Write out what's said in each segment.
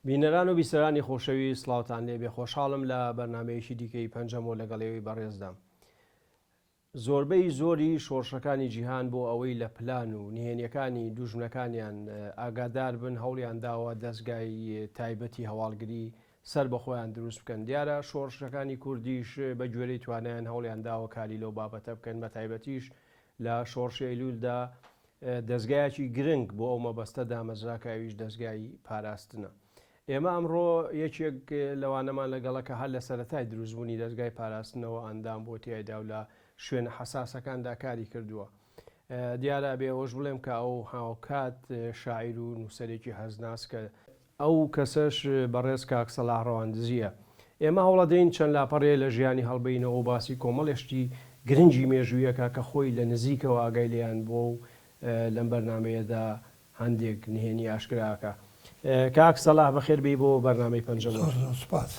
بینەران و بیسەرانی خۆشەوی سڵاوتان لێبێ، خۆشحاڵم لە بەرنمەیەکی دیکەی پەنجەمەوە لەگەڵێەوەی بەڕێزدام. زۆربەی زۆری شۆڕشەکانی جیهان بۆ ئەوەی لە پلان و نهێنیەکانی دوژمنەکانیان ئاگادار بن هەوڵیان داوە دەستگای تایبەتی هەواڵگری سەر بەخۆیان دروست بکەن. دیارە شۆڕشەکانی کوردیش بە گوێرەی توانیان هەوڵیان داوە کاری لەو بابەتە بکەن، بە تایبەتیش لە شۆڕشی ئەیلولدا دەستگایەکی گرنگ بۆ ئەو مەبەستە دامەزراکەویش دەستگای پاراستنە. ئێمە ئەمڕۆ یەکێک لەوانەمان لەگەڵەکە هەر لە سەرەتای دروستبوونی دەستگای پاراستنەوە ئەندام بۆ تیایدا و لە شوێنە حەساسەکاندا کاری کردووە. دیارە بێ ئەوەش بڵێم کە ئەو هاوکات شاعیر و نووسەرێکی هەزناس کە ئەو کەسەش بەڕێز کاک سەلاح ڕەواندزیە. ئێمە هەوڵەدەین چەند لاپەڕێ لە ژیانی هەڵبینەوە و باسی کۆمەڵێشتی گرنگی مێژوویەکە کە خۆی لە نزیکەوە ئاگای لێیان بۆ و لەم بەرنمەیەدا هەندێک نهێنی ئاشکراکە. کاک سەلاح بەخێر بێ بۆ بەرنامەی پەنجەمە. سوپاس.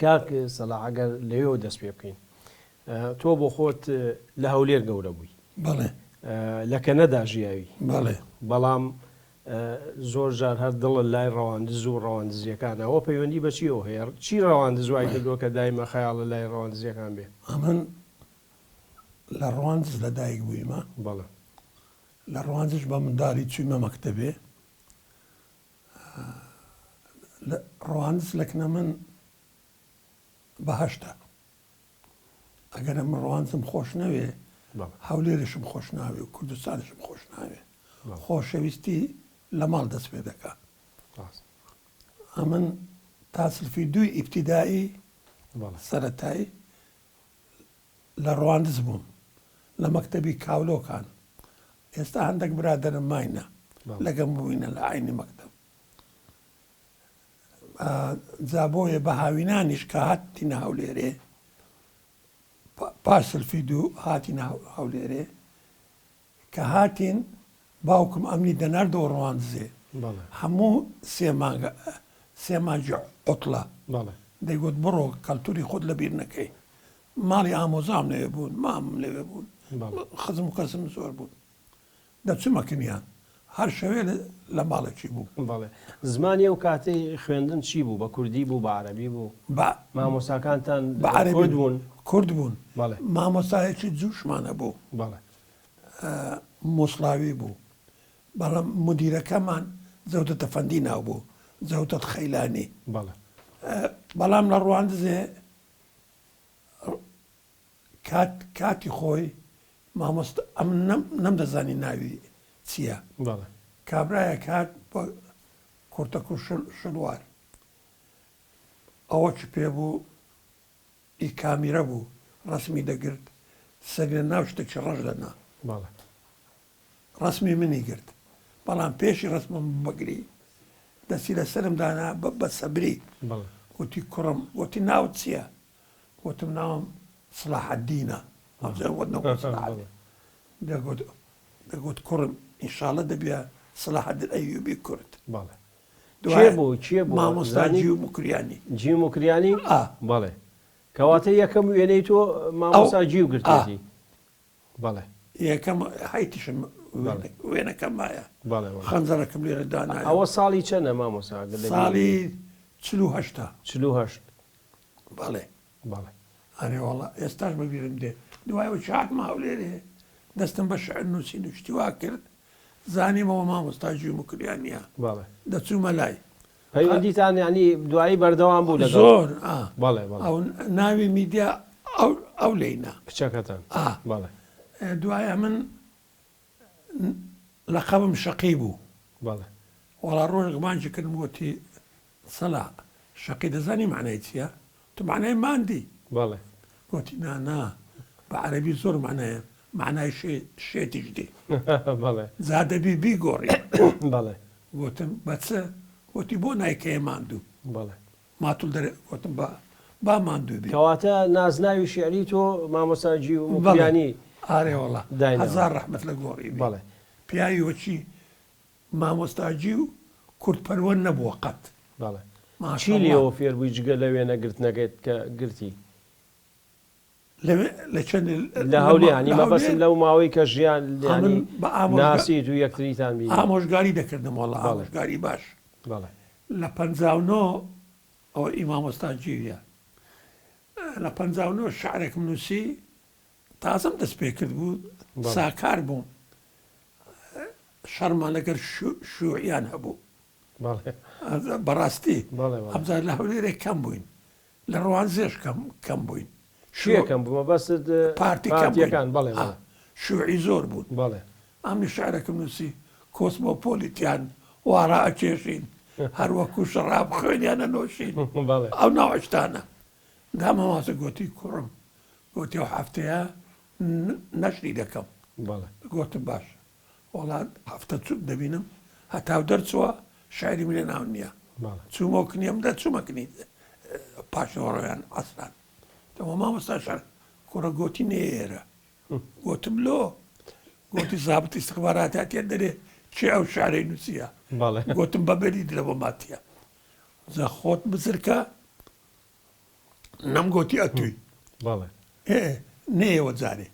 کاک سەلاح ئەگەر لەوێ دەست پێ بکەین، تۆ بۆ خۆت لە هەولێر گەورە بووی، بەڵێ، لە کەنەدا ژیاوی، بەڵێ، بەڵام زۆر جار هەر دڵت لای ڕەواندز و ڕەواندزیەکانەوە پەیوەندی بە چیەوە هەیە؟ چی ڕەواندز وای کردووە کە دایمە خەیاڵە لای ڕەواندزیەکان بێ؟ ئەمن لە ڕەواندز لەدایک بوویمە، بەڵێ، لە ڕەواندز بە منداڵی چوویمە مەکتەبێ. ڕەواندز لەکنە من بەهەشتە. ئەگەر من ڕەواندزم خۆش نەوێ، هەولێرشم خۆش ناوێ و کوردستانشم خۆش ناوێ، خۆشەویستی لە ماڵ دەست پێ دەکا. ئەمن تا سلفی دوی ئیبتیدایی سەرەتایی لە ڕەواندز بووم لە مەکتەبی کاولۆکان. ئێستا هەندێک برادەرم ماینە لەگەم بووینە لە عینی مەکتەب. جابۆیە بە هاوینانیش کە هاتینە هەولێرێ، پاش سلفی دوو هاتینە هەولێرێ کە هاتین باوکم ئەمنی دەناردەوە ڕەواندزێ. هەموو سێ مانگی عوتڵە دەیگوت بڕۆ کەلتوری خۆت لەبیر نەکەی. ماڵی ئامۆزام لەوێ بوون، مامم لەوێ بوون، خزم و کەسم زۆر بوون. دەچوومە کنیان هەر شەوێ لە ماڵێکی بوو. بەڵێ. زمانی ئەو کاتەی خوێندن چی بوو؟ بە کوردی بوو، بە عەرەبی بوو؟ مامۆستاکانتان بە عەرەبی کورد بوون؟ کورد بوون. بەڵێ. مامۆستایەکی جووشمانە بوو. بەڵێ. موسڵاوی بوو. بەڵام مدیرەکەمان زەوتە تەفەندی ناو بوو، زەوتەت خەیلانی. بەڵێ. بەڵام لە ڕەواندزێ کاتی خۆی مامۆستا ئەم نەمدەزانی ناوی چییە؟ بەڵێ. کابرایە کات بە کورتەک و شلوار. ئەوە چ پێ بوو؟ ئی کامیرە بوو، ڕسمی دەگرت، سەگرە ناو شتێکی ڕەش دەنا. بەڵێ. ڕسمی منی گرت. بەڵام پێشی ڕسمم بەگری دەستی لە سەرم دانا بە سەبری. وتی کوڕم، وتی ناوت چییە؟ وتم ناوم سڵاحەددینە. دەگوت کوڕم ئینشاڵە دەبێ سڵاحەددین ئەیوبی کورد. بەڵێ. چێ بوو؟ چێ بوو؟ مامۆستا جیو مکریانی. جیو مکریانی؟ بەڵێ. کەواتە یەکەم وێنەی تۆ مامۆستا جیو گرتێتی؟ بەڵێ. یەکەم هایتیشم وێنەکەم وایە. بەڵێ. خەنجەرەکەم لێرە دانایە. ئەوە ساڵی چەندە مامۆستا؟ ساڵی 48. 48. بەڵێ. بەڵێ. ئەرێ وەڵا ئێستاش بەبیرم دێ. دوایەوە چاکمە هەولێرێ دەستم بە شعر نووسین و شتی وا کرد، زانیمەوە مامۆستا جیو مکریانیە. بەڵێ. دەچوومە لای. پەیوەندیتان یعنی دوایی بەردەوام بوو لەگەڵ؟ زۆر. بەڵێ. بەڵێ. ئەو ناوی میدیا ئەو لەینا کچەکەتان. بەڵێ. دوایە من لەقەبم شەقی بوو. بەڵێ. وەڵا ڕۆژێک مانجی کردم وتی سەلا شەقی دەزانی معنای چییە؟ تو معنای ماندی؟ بەڵێ. وتی نا بە عەرەبی زۆر معنایە، معنای شێتیش دی. بەڵێ. زادەبی بیگۆڕی. بەڵێ. وتم بەچە؟ وتی بۆ نایکەیە ماندوو. بەڵێ. ماتول دەرێ. وتم با ماندوو بی. کەواتە نازناوی شێعری تۆ مامۆستا جیو مکریانی؟ ئارێ وەڵا هەزار ڕەحمەت لە گۆڕی. بەڵێ. پیاوی وەچی مامۆستا جیو کورتپەروەر نەبووە قەت. بەڵێ. چی لێەوە فێر بووی جگە لە وێنە گرتنەکەیت کە گرتی؟ لە چەند لە هەولێرانی مەبەستم لەو ماوەی کە ژیان ناسیت و یەکتریتان بینی؟ ئامۆژگاری دەکردم وەڵا ئامۆژگاری باش. بەڵێ. لە 59 ئەو ئیمامۆستا گیریە لە 59 شعرێکم نووسی تازەم دەست پێ کرد بوو ساکار بووم شەرمان لەگەر شوعیان هەبوو بەڕاستی ئەمجار لە هەولێرێک کەم بووین لە ڕوانزێش کەم بووین شوێکم بوومە بەست پارتیەکان شوعی زۆر بوون ئەمنی شعرێکم نووسی کۆسمۆپۆلیتیان وارە ئەکێشین هەروەکو شەڕاب خوێنیانە نۆشین ئەو ناوەشتانە دامەوازە گوتی کوڕم گوتی ئەو هەفتەیە نەشری دەکەم گوتم باش وڵات هەفتە چوب دەبینم هەتاو دەرچووە شاعری من لێ ناو نییە چوومەوە کنیەمدا چوومەکنی پاشەوەڕۆیان ئەسران تەوە مامۆستا شەر کوڕە گوتی نێرە گوتم لۆ گوتی زابط استخباراتیە دەرێ چێ ئەو شارەی نووسیە گوتم بەبەری لەوە ماتیە زە خۆت بزرکە نەم گوتی ئەتووی نێەوە جارێ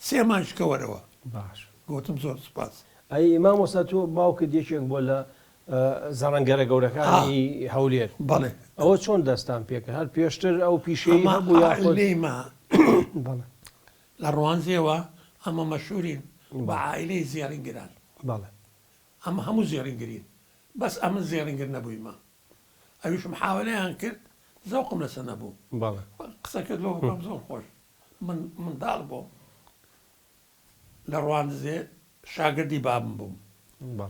سێمان شکەوەرەوە باش گوتم زۆر سپاس ئەی مامۆستا تۆ باوکت یەکێک بۆ لە زەڕەنگەرە گەورەکانی هەولێر بەڵێ ئەوە چۆن دەستان پێکە هەر پێشتر ئەو پیشەی هەبوو لێمە لە ڕوانزیەوە ئەمە مەشهورین بە عائیلەی زیێڕینگران ئەمە هەموو زێڕینگرین بەس ئەمە زێڕینگر نەبوویمە ئەویشم حاوەلەیان کرد زەوقم لەسەر نەبوو قسەکرد بۆ بکەم زۆر خۆش منداڵ بۆ لە ڕوانزێ شاگردی بابم بووم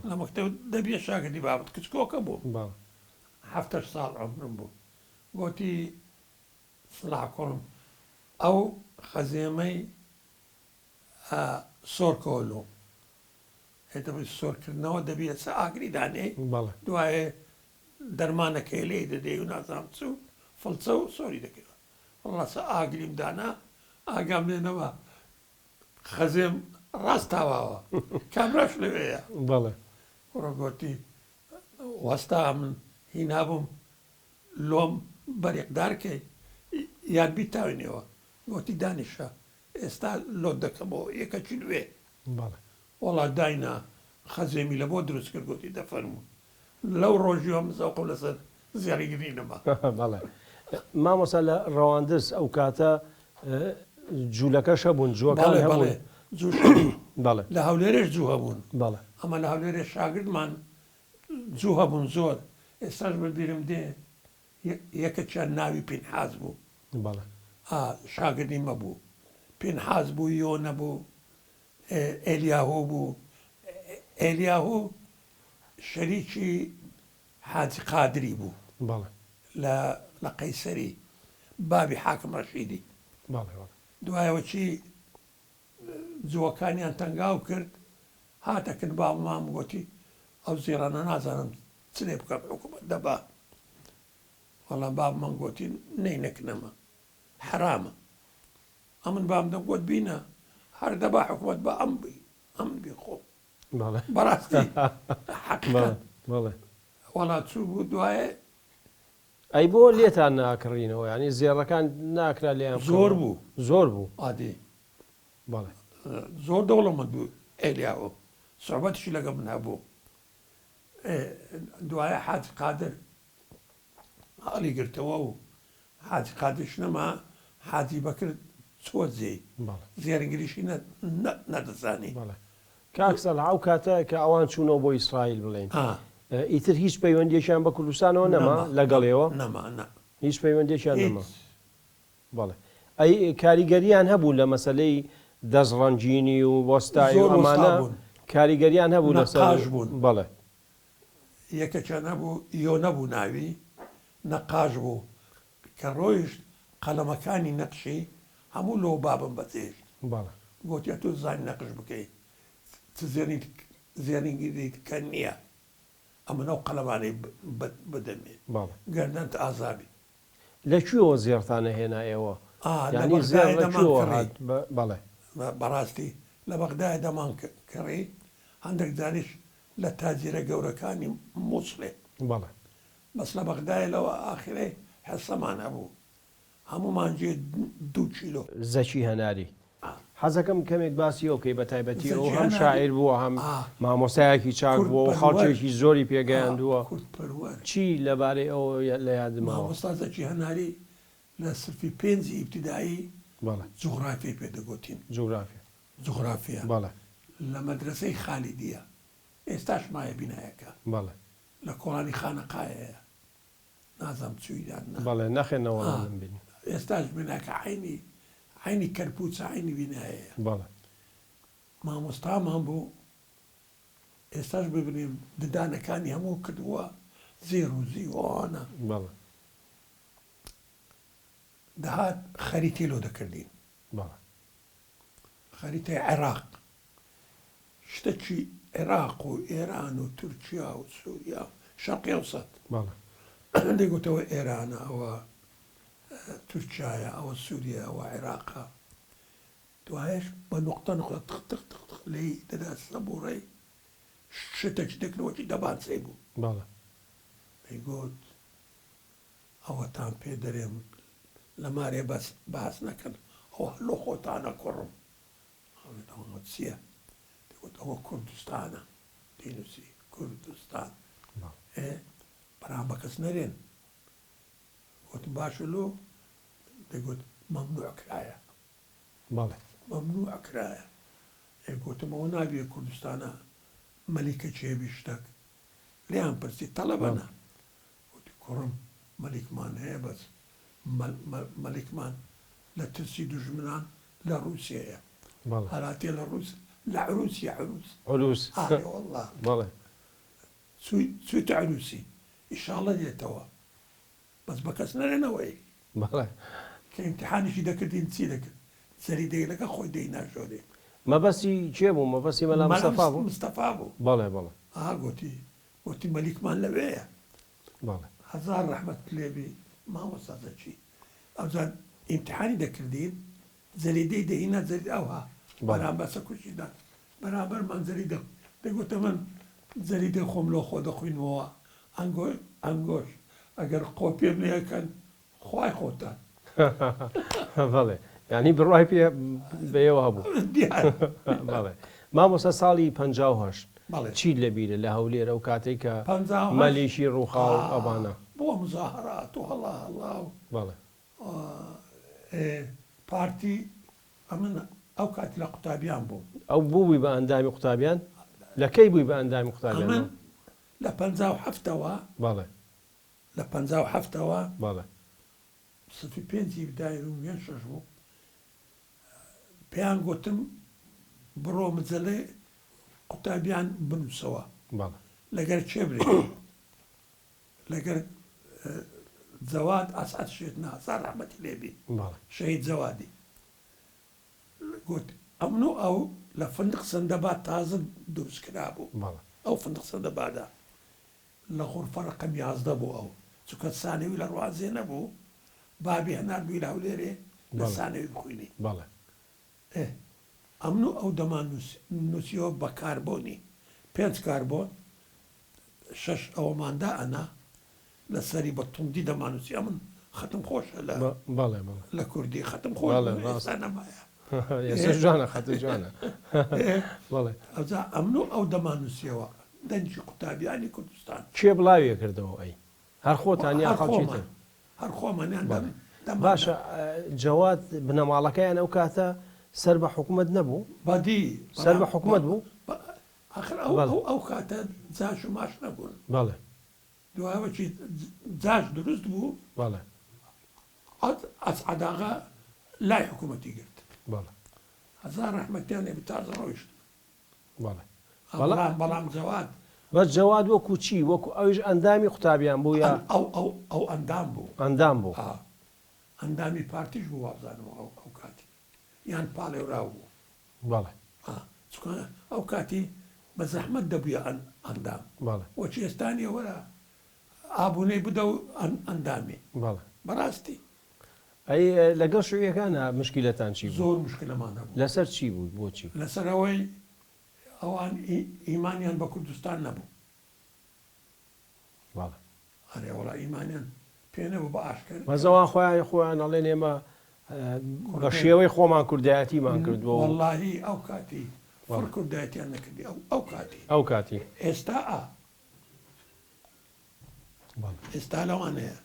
لە مەکتەب دەبیە شاگردی بابت کچکۆکە بوو 7 ساڵ عمرم بوو گوتی سڵاح کوڕم ئەو خەزێمەی سۆرکۆلۆ سۆرکردنەوە دەبێت سە ئاگری دانێ دوایێ دەرمانەکەی لێ دەدەی و نازام چوو فڵچە و سۆری دەکەوە وڵا سە ئاگریم دانا ئاگام لێنەوە خەزێم ڕاست تاواوە کامراش لەوەیە کوڕە گوتی وەستا من هینابووم لۆم بەرێکدارکەی یان بیتاوێنەوە گوتی دانیشە ئێستا لۆ دەکەمەوە یەکەکی نوێ وڵا داینا خەزێمی لە بۆ دروست کرد گوتی دەفەرمو لەو ڕۆژیوە مزەوقم لەسەر زیاریگرینەما مامۆستا لە ڕەواندز ئەو کاتە جوولەکەشە بوون جووەکان هەبوون لە هەولێرێش جوو هەبوون ئەمە لە هەولێرێ شاگردمان جوو هەبوون زۆر ئێستاش بەبیرم دێ یەکەچیان ناوی پێنحاز بوو شاگردی مەبوو پێنحاز بوو یۆنە بوو ئێلیاهۆ بوو ئێلیاهۆ شەریکی حاجی قادری بوو لە قەیسەری بابی حاکم ڕەشیدی دوایەوە چی جووەکانیان تەنگاو کرد هاتەکرد بابمام گوتی ئەو زێڕانە نازانم چ لێ بکەم حکومەت دەبا وەڵام بابمان گوتی نەینەکنەمە حرامە ئەمن بام دەگوت بینە هەر دەبا حکومەت بە ئەم بی خۆ بەڕاستی وەڵا چوو بوو دوایە ئەی بۆ لێتان ناکڕینەوە ینی زێڕەکان ناکرا لێیان زۆر بوو ئادێ زۆر دەوڵەمەند بوو ئێلیاوە سوحبەتیشی لەگە من هەبوو دوایە حاجی قادر هەڵی گرتەوە و حاجی قادرش نەما حاجی بەکرد چۆ جێی زێرەنگریشی نەدەزانی کاکسەڵ ئەو کاتە کە ئەوان چوونەوە بۆ ئیسرائیل بڵێن ئیتر هیچ پەیوەندیشیان بە کوردستانەوە نەما لەگەڵێەوە هیچ پەیوەندیشیان نەما بەڵێ ئەی کاریگەریان هەبوو لە مەسلەی دەستڕەنجینی و وەستای و ئەمانە کاریگەریان هەبوو لەسەر بوون بەڵێ یەکەچە نەبوو یۆ نەبوو ناوی نەقاش بوو کە ڕۆیشت قەلەمەکانی نەقشی هەموو لۆ بابم بەجێش گوتیە تۆ زانی نەقش بکەیت زێنیگیریت کە نییە ئەمەنەو قەلەمانەی بدەمێ گەردەنت ئازابی لەکوێوە زێڕتانە هێنا ئێوە بەڵێ بەڕاستی لە بەغدای دەمان کڕی هەندێک دانیش لە تاجرە گەورەکانی مووسڵێ بەس لە بەغدای لەوە ئاخرەی حەسەمان هەبوو هەمومان جێ 2 کیلۆ زەکی هەناری حەزەکەم کەمێک باسی ئەوکەی بە تایبەتی ئەو هەم شاعیر بووە هەم مامۆستایەکی چاک بووە و خەڵکێکی زۆری پێگەیاندووە چی لەبارەی ئەو لە یادمەوە مامۆستازەکی هەناری لە سفی پێنجی ئیبتیدایی جوغرافیای پێدەگوتین جوغرافیا لە مەدرسەی خالیدیە ئێستاش مایە بینایەکە لە کۆڵانی خانەقایەیە نازام چوویدان بەڵێ نەخێنەوە بین ئێستاش بیناکە عینی کەرپوچە عینی بینایەیە مامۆستامان بوو ئێستاش ببینیم ددانەکانی هەموو کردووە زێر و زیوانە دەهات خەریتێ لۆ دەکردین خەریتەی عێراق شتێکی عێراق و ئێران و تورکیا و سووریا و شەرقی ئەوسەد دەیگوتەوە ئێرانە ئەوە تورکایە ئەوە سووریا ئەوە عێراقە دوایش بە نقطە نقطە تق لی دەدا سەبوڕەی شتێک دەکرەوەی دەبانسەی بوو دەیگوت ئەوەتان پێ دەرێم لە مارێ باس نەکەن ئەوە لۆ خۆتانە کوڕم چییە دەگوت ئەوە کوردستانە دینوسی کوردستان بەرام بە کەس نەرێن وتم باشە لۆ دەگوت مەمنوع کرایە مەمنوع کرایە گوتم ئەوە نابێ کوردستانە مەلیکە چێبی شتێک لیان پرسی تەڵەبەنە وتی کوڕم مەلیکمان هەیە بەس مەلیکمان لە ترسی دوژمنان لە رووسیەیە هەراتێ لە لە عروسی عروس والله چوویتە عروسی ئیشاڵە دێتەوە بەس بە کەس نەرێنەوەی کە ئیمتحانیشی دەکردین چی دەکرد سەری دەیلەکە خۆی دەی ناژۆرێ مەبەستی چێ بوو مەبەستی مەلا مستەفا بوو گوتی مەلیکمان لەوەیە هەزار ڕەحمەت لێبی مامۆستازەکی ئەوزان ئیمتحانی دەکردین زەریدەی دەهینا زەرید ئەوها بەرامبەر سەکوشیدان بەرامبەرمان زەریدە دەگوتە من زەریدەی خۆم لۆ خۆ دەخوینەوە ئەنگۆش ئەگەر قۆ پێم لێەکەن خوای خۆتان بەڵێ یعنی بڕای پێ بەیەوە هەبوو مامۆستا ساڵی 58 چی لەبیرە لە هەولێرە و کاتێک کە مەلیشی ڕووخاو ئەبانە بۆ مزاهرات و هەڵا پارتی ئەمن ئەو کاتی لە قوتابیان بوو ئەو بووی بە ئەندامی قوتابیان لەکەی بووی بە ئەندامی قوتابیان لە 57ەوە لە 57ەوە سفی پێنجی بدای ڕوومیان شەش بوو پێیان گوتم بڕۆ مجلەی قوتابیان بنووسەوە لەگەر چێ برێ لەگەر جەواد ئەسعەد شێت نازار ڕەحمەتی لێبی شەهید جەوادی گوت ئەمنو ئەو لە فندق سەندەباد تازە دروست کرا بوو ئەو فندق سەندەبادا لە غورفە ڕەقەم 11 بوو ئەو چونکە سانەوی لە ڕوازێ نەبوو بابی هەنار بووی لە هەولێرێ لە سانەوی بخوێنی ئەمنو ئەو دەمان نووسیەوە بە کاربۆنی 5 کاربۆن 6 ئەوەماندا ئەنا لە سەری بە توندی دەمانوسی ئەمن ختم خۆشە لە کوردی ختم خۆش نەمایە جوانە خەت جوانە ئەوجا ئەمنو ئەو دەمانوسیەوە دەنجی قوتابیانی کوردستان کێ بڵاویە کردەوە ئەی هەر خۆتانیا خەڵکیتر هەر خۆمانیان باشە جەواد بنەماڵەکەیان ئەو کاتە سەر بە حکوومەت نەبوو بەدی سەر بە حکوومەت بوو ئەو کاتە جاش و ماش نەبوون بەڵێ دوایەوەی جاش دروست بوو ئەسعەداغا لای حکوومەتی گرت هەزار ڕەحمەتیان لێ تازە ڕۆیشت بەڵام جەواد بە جەواد وەکو چی وەکو ئەویش ئەندامی قوتابیان بوو یا ئەو ئەندام بوو ئەندامی پارتیش بوو وابزانەوە ئەو کاتی یان پاڵێوراو بوو ئەو کاتی بە زەحمەت دەبووە ئەندام وەچی ئێستانی وەرە ئابوونەی بدە و ئەندامی بەڕاستی ئەی لەگەڵ شوێیەکانە مشکلەتان چی زۆر مشکلەمانە بوو لەسەر چی بوو بۆچی لەسەرەوەی ئەوان ئیمانیان بە کوردستان نەبوو هەرێ وڵا ئیمانیان پێ نەبوو بە ئاشکرا مەزەوان خۆیان ئەڵێن ئێمە بە شێوەی خۆمان کوردایەتیمان کردووە واللهی ئەو کاتی فڕ کوردایەتیان نەکردی ئەو کاتی ئێستا ئێستا لەوانەیە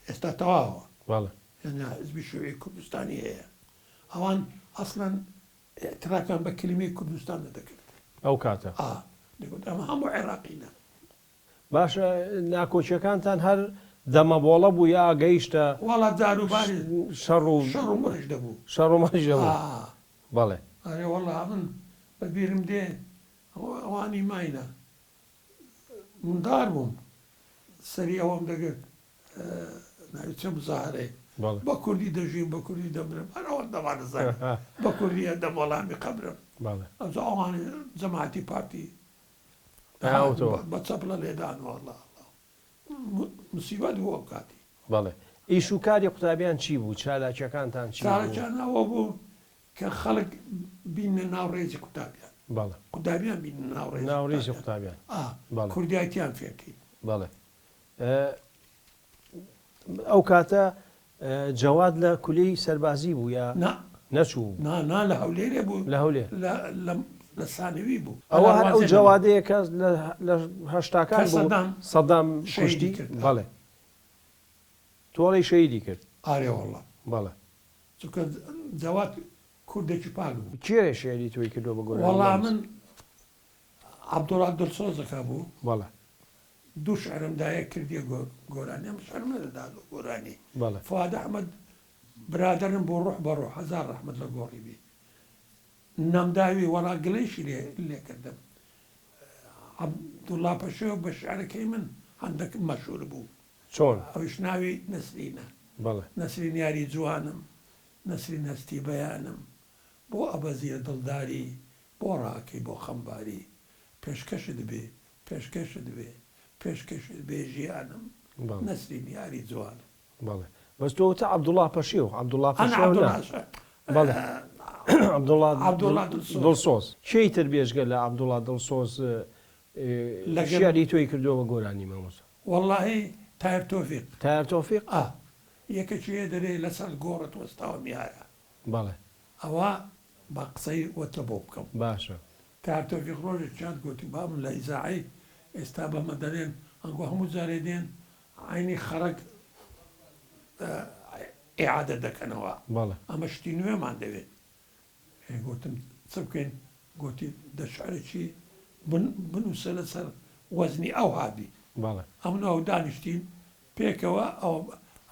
ئێستا تەواوە حزبی شێوەی کوردستانی هەیە ئەوان ئەسڵەن اعتراکان بە کلمەی کوردستان نەدەکرد ئەو کاتە دەگوت ئەمە هەموو عێراقینە باشە ناکۆچیەکانتان هەر دەمەبۆڵە بوو یا گەیشتە وڵات جاروباری شەڕ و مەش دەبوو شەڕ و مەش دەبوو بەڵێ ئەرێ وەڵا من بەبیرم دێ ئەوانی ماینە مندار بووم سەری ئەوەم دەگرت چە مزاهرەی بە کوردی دەژیم بە کوردی دەمرم هەرەوە دەوانەزانم بە کوردیە دەم وەڵامی قەبرم ئەوزە ئەوانی جەماعەتی پارتی بە چەپڵە لێدان وەڵا مسیبەت بوو ئەو کاتی بەڵێ ئیش و کاری قوتابیان چی بوو چالاکیەکانتان چی چالاکیانەوە بوو کە خەڵک بینە ناوڕێزی قوتابیان بەڵێ قوتابیان بینە ناوڕێزی قوتابیان کوردایەتیان فێرکەی بەڵێ ئەو کاتە جەواد لە کولەی سەربازی بوو یا نەچوو نا لە هەولێرێ بوو لە هەولێر لە سانەوی بوو ئەوە هەر ئەو جەوادەیە کە لە هەشتاکان سەدام کوشتی بەڵێ تۆڵی شەیدی کرد ئارێ وەڵا بەڵێ چونکە جەواد کوردێکی پاک بوو کێرە شێری تۆی کردو بە گۆرانی وەڵا من عەبدوڵڵا دڵسۆزەکە بوو بەڵێ دوو شعرم دایە کردیە گۆرانی ئەم شعرم نەدەدا گۆرانی بەڵێ فواد ئەحمەد برادرم بۆ ڕۆح بە ڕۆح هەزار ڕەحمەت لە گۆڕی بی نەمداوی وەڵا گڵێشی لێ کردم عەبدوڵڵا پەشێو بە شعرەکەی من هەندێک مەشهور بوو چۆن ئەویش ناوی نەسرینە نەسرین یاری جوانم نەسرین هەستی بەیانم بۆ ئەبەزیە دڵداری بۆ ڕاکەی بۆ خەمباری پێشکەشت بێ پێشکەشت بێ پێشکەشت بێ ژیانم نەسرین یاری جوانم بەڵێ بەس تۆ تە عەبدوڵڵا پەشێو عەبدوڵڵا پەشێو بەڵێ عەبدوڵڵا دڵسۆز چی تر بێژگە لە عەبدوڵڵا دڵسۆز شیعری تۆی کردووە بە گۆرانی مامۆستا وەڵڵاهی تایر تۆفیق تایر تۆفیق یەکەکیە دەرێ لەسەر گۆڕت وەستاوە میارە بەڵێ ئەوە بە قسەی وەتە بۆ بکەم باشە تایر تۆفیق ڕۆژێک چند گوتی با من لە ئیزاعی ئێستا بەمە دەرێن ئەنگۆ هەموو جارێ دێن عینی خەرک ئیعادە دەکەنەوە ئەمە شتی نوێمان دەوێت گوتم چ بکەین گوتی دەشعرێکی بنووسە لەسەر وەزنی ئەو هابی ئەمن ئەو دانیشتین پێکەوە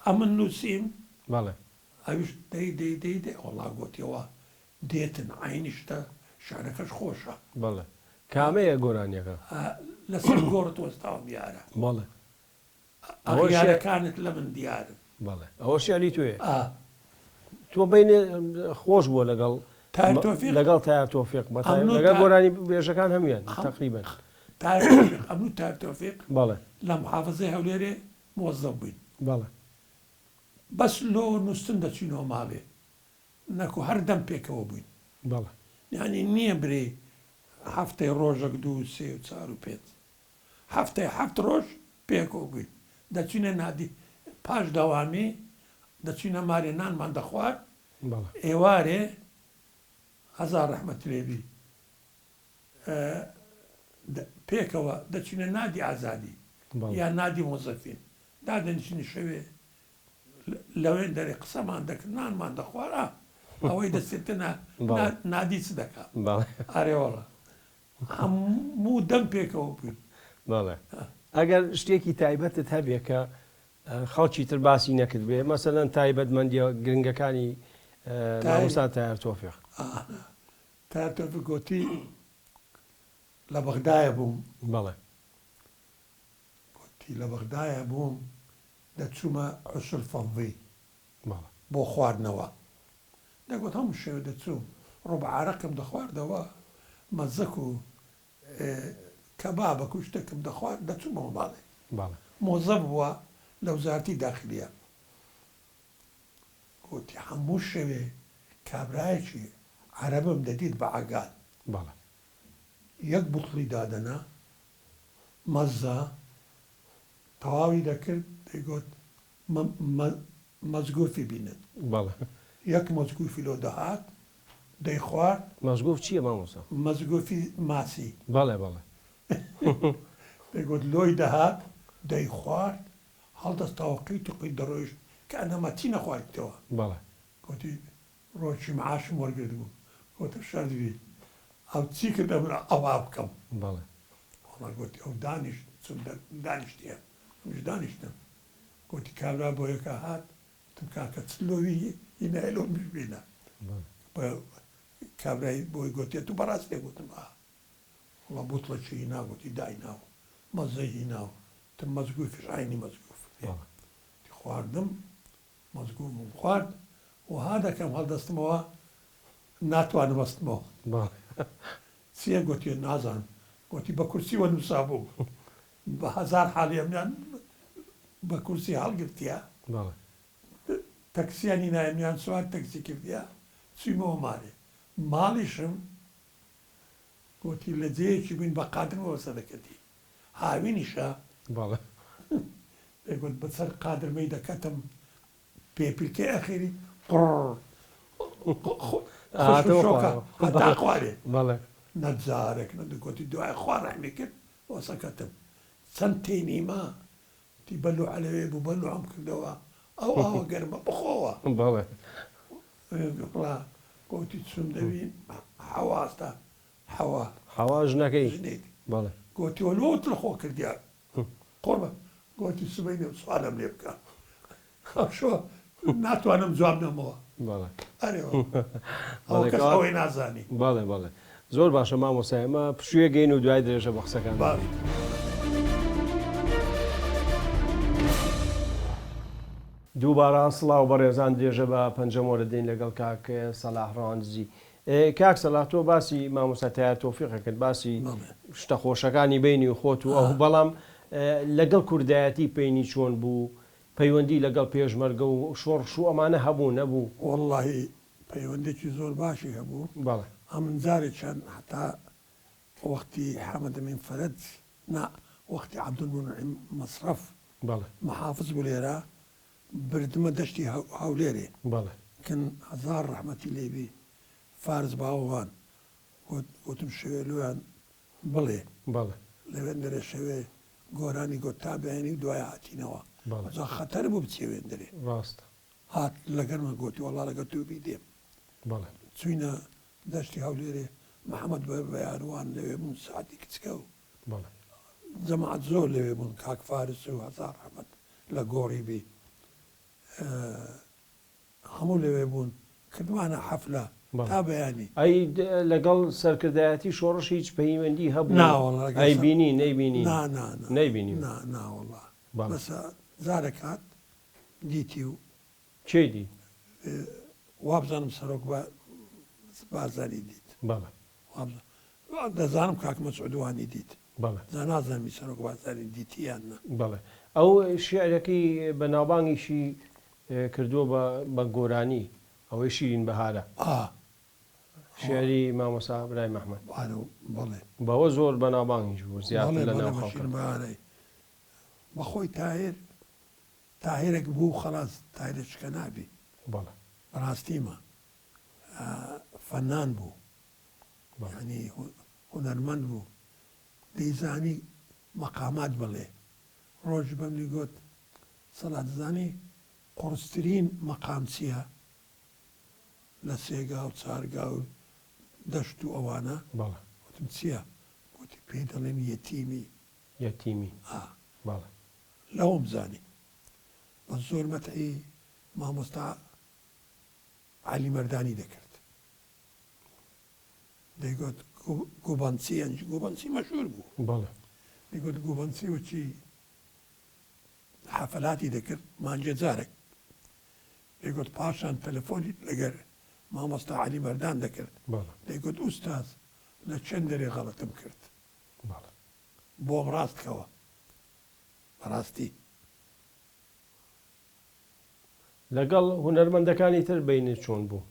ئەمن نووسیم ئەویش دەی ئەوڵا گوتیەوە دێتن عینیشتە شارەکەش خۆشە کامەیە گۆرانیەکە لەسەر گۆڕت وەستاوە دیارە ئەویارەکانت لە من دیارن ئەوە شیعری توێ تۆ بینێ خۆش بووە لەگەڵ لەگەڵ تایر تۆفیق لەگەڵ گۆرانی بێژەکان هەمویان تقریبا ئەموو تایر تۆفیق لە محافزەی هەولێرێ مۆزەف بووین بەس لۆ نووسن دەچینەوە ماڵێ نەکو هەر دەم پێکەوە بووین یعنی نییە برێ هەفتەی ڕۆژێک دوو سێ و چار و پێنج هەفتەی هەفت ڕۆژ پێکەوە بووین دەچینە نادی پاش دەوامی دەچینە مارێ نانمان دەخوارد ئێوارێ هەزار ڕەحمەت لێبی پێکەوە دەچینە نادی ئازادی یا نادی مۆزەفین دادەنیشتنی شەوێ لەوێن دەرێ قسەمان دەکرد نانمان دەخوارە ئەوەی دەستێتە نادی چ دەکات ئارێوەڵە هەموو دەم پێکەوە بووین ئەگەر شتێکی تایبەتت هەبێ کە خەڵکی تر باسی نەکرد بێ مەسەلەن تایبەتمەندیە گرنگەکانی مامۆستا تایر تۆفیق تایر تۆفیق گوتی لە بەغدایە بووم گوتی لە بەغدایە بووم دەچوومە عوشر فەڵڤی بۆ خواردنەوە دەگوت هەموو شێوە دەچووم ڕۆبعارەکەم دەخواردەوە مەزەک و کەبابە و شتێکم دەخوارد دەچوومەوە ماڵێ مۆزەف بووە لە وزارەتی داخلیە گوتی هەموو شەوێ کابرایەکی عەرەبم دەدیت بە عەگال یەک بوتڵی دادەنا مەزە تەواوی دەکرد دەیگوت مەزگوفی بینن بەڵێ یەک مەزگوفی لۆ دەهات دەی خوارد مەزگوف چییە مامۆستا؟ مەزگوفی ماسی بەڵێ بەڵێ دەیگوت لۆی دەهات دەی خوارد هەڵدەستەوە قیت و قیت دەڕۆیش کە ئەنەمە چی نەخواردیتەوە بەڵێ گوتی ڕۆژی معاشم وەرگرت بوو گوتە شەردوی ئەو چی کردە من ئەوا بکەم بەڵێ وڵا گوتی ئەو دانیشت چون دانیشتیە منیش دانیشتم گوتی کابرا بۆ یەکە هات تم کاکە چلۆوی هینایلۆ میش بینە کابرای بۆی گوتێت تو بەڕاستێ گوتم وڵا بوتڵەکی هینا گوتی دایناوە مەزەی هیناوە تم مەزگوفیش عینی مەزگوف خواردم مەزگوفم خوارد و ها دەکەم هەڵدەستمەوە ناتوانم بەستمەوە چییە گوتی نازانم گوتی بە کورسی وە نووسا بوو بە هەزار حاڵی ئەمیان بە کورسی هەڵگرتیە تەکسیانی نایەمیان سوار تەکسی کردیە چوویمەوە ماڵێ ماڵیشم گوتی لە جەیەکی بووین بە قادرمەوە سەدەکەتی هاوینیشە بەڵێ دەیگوت بەسەر قادرمەی دەکەتم پێپیلکەی ئەخێری هەتا خوارێ بەڵێ نەجارێک نەدەگوتی دوای خوا ڕەحمی کرد بۆ سەکەتم چەند تێنیما تی بەلوع لەوێ بوو بەلوعم کردەوە ئەو ئاوە گەرمە بخۆوە بەڵێ گوتی چون دەبین حەواستا حەوا حەوا ژنەکەی ژنێتی بەڵێ گوتی وەلۆت لەخۆ کردیا قۆمە گوتی سبەی نێ سوالم لێ بکە شۆ ناتوانم جواب نەمەوە بەڵێ ئەرێەوە ئەو کەس ئەوەی نازانی بەڵێ بەڵێ زۆر باشە مامۆستا ئێمە پشوویە گەین و دوای درێژە بە قسەکان دووبارە سڵاو بەڕێزان درێژە بە پەنجەمۆرە دێن لەگەڵ کاک سەلاح ڕەوانزی کاک سەلاح تۆ باسی مامۆستا تایار تۆفیقە کرد باسی شتە خۆشەکانی بینی و خۆت و ئەو بەڵام لەگەڵ کوردایەتی پێینی چۆن بوو پەیوەندی لەگەڵ پێشمەرگە و شۆڕش و ئەمانە هەبوو نەبوو وەڵڵاهی پەیوەندێکی زۆر باشی هەبوو بەڵێ ئەمن جارێکیان حتا وەختی حەمەد ئەمین فەرەد نا وەختی عەبدولمونعیم مەسرەف بەڵێ محافظ بوو لێرە بردمە دەشتی هەولێرێ بەڵێ کن هەزار ڕەحمەتی لێبی فارس باوەوان گوتم شەوێ لۆیان بڵێ بەڵێ لەوێن دەرێ شەوێ گۆرانی گۆت تا بەیانی و دوای هاتینەوە جا خەتەر بوو بچێوێن دەرێ ڕاستە هات لەگەرمە گوتی وەڵا لەگە تووبی دێم بەڵێ چوینە دەشتی هەولێرێ محەممەد بەیانوان لەوێ بوون سعاتی کچکە و بەڵێ جەماعەت زۆر لەوێ بوون کاک فارس و هەزار ڕەحمەت لە گۆڕی بی هەموو لەوێ بوون کردوانە حەفلە تا بەیانی ئەی لەگەڵ سەرکردایەتی شۆڕش هیچ پەیوەندی هەبوو ئەی بینی نەیبینی نەیبینی ناوەڵا بەسە زارێکات دیتی و چێدی وابزانم سەرۆک بازاری دیت بەڵێ دەزانم کاک مەسعودوانی دیت بەڵێ زانازانمی سەرۆک بازاری دیتیان بەڵێ ئەو شیعرەکەی بە ناوبانگیشی کردووە بە گۆرانی ئەوەی شیرین بەهارە شێری مامۆستا برای مەحمەد بەڵێ بەوە زۆر بە ناوبانگیش بوو زیاتر لە ناو خەڵکە بەخۆی تاهێرێک بوو خەڵاس تاهێرێککە نابی بەڵێ ڕاستیمە فەنان بوو ینی هونەرمەند بوو دەیزانی مەقامات بڵێ ڕۆژ بەمنی گوت سەڵات زانی قورسترین مەقام چییە لە سێگا و چارگا و دەشت و ئەوانە وتم چییە گوتی پێی دەڵێن یەتیمی بەڵێ لەوم زانی بە زۆر مەتعی مامۆستا عەلی مەردانی دەکرد دەیگوت گوبانسی مەشهور بوو بەڵێ دەیگوت گوبانسی وچی حەفەلاتی دەکرد مانجێ جارێک دەیگوت پاشان تەلەفۆنی لەگەر مامۆستا عەلی مەردان دەکرد دەیگوت ئوستاز لە چەند دەرێ غەڵەتم کرد بۆم ڕاستکەوە بەڕاستی لەگەڵ هونەرمەندەکانی تر بینی چۆن بوو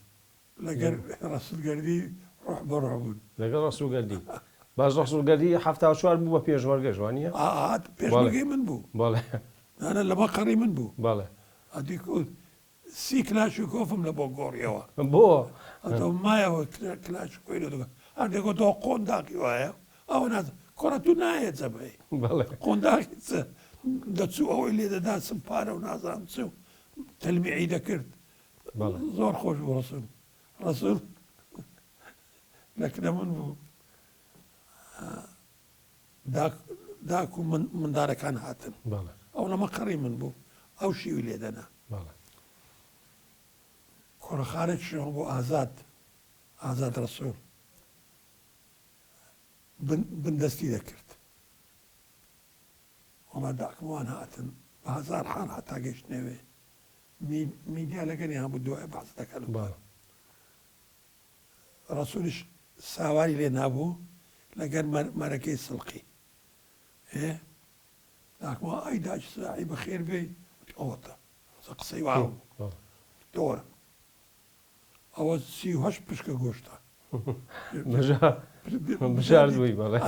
لەگەر ڕەسوولگەردی ڕۆح بەڕۆ بوون لەگەڵ ڕەسوولگەردی باش ڕەسوولگەردی هەفتا چوار بوو بە پێشمەرگە جوانیە پێشمەرگەی من بوو بەڵێ لەمە قەڕی من بوو بەڵێ ئەدی کوت سی کلاشیکۆفم لە بۆ گۆڕیەوە بۆ ئەتۆ مایەوە کلاشکۆی لە دەگە هەردێکۆ قۆنداقی وایە ئەوە ناز کۆڕە تو نایەت جەبەی قۆنداقی چ دەچوو ئەوەی لێ دەدا سمپارە و نازانم چ و تەلمیعی دەکرد زۆر خۆش بوو ڕەسوول لەکنە من بوو داک و مندارەکان هاتن ئەو لەمە قەڕی من بوو ئەو شیوی لێدەنا کۆڕەخانە چشەوە بۆ ئازاد ڕەسوول بندەستی دەکرد وڵا داکموان هاتن بە هەزار حاڵ هەتا گەشتنەوێ میدیا لەگەری هەموو دوای باس دەکەن ڕەسوولیش ساواری لێ نابوو لەگەر مەرەکەی سڵقی داکمەوە ئەی داچ ساعی بەخێر بێ ئەوەتە قسەی واو دۆرە ئەوە 38 پشکە گۆشتە بژاردبووی بەڵێ